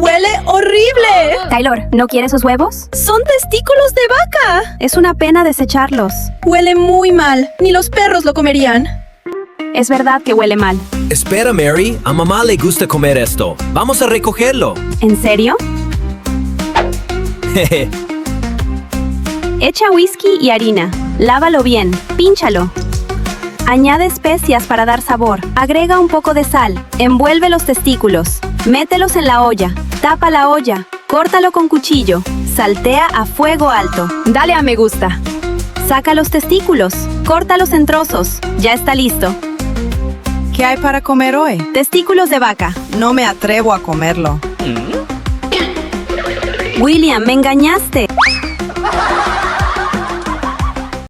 ¡Huele horrible! Taylor, ¿no quiere sus huevos? ¡Son testículos de vaca! Es una pena desecharlos. Huele muy mal. Ni los perros lo comerían. Es verdad que huele mal. Espera, Mary. A mamá le gusta comer esto. Vamos a recogerlo. ¿En serio? Jeje. Echa whisky y harina. Lávalo bien. Pínchalo. Añade especias para dar sabor. Agrega un poco de sal. Envuelve los testículos. Mételos en la olla. Tapa la olla. Córtalo con cuchillo. Saltea a fuego alto. Dale a me gusta. Saca los testículos. Córtalos en trozos. Ya está listo. ¿Qué hay para comer hoy? Testículos de vaca. No me atrevo a comerlo. William, me engañaste.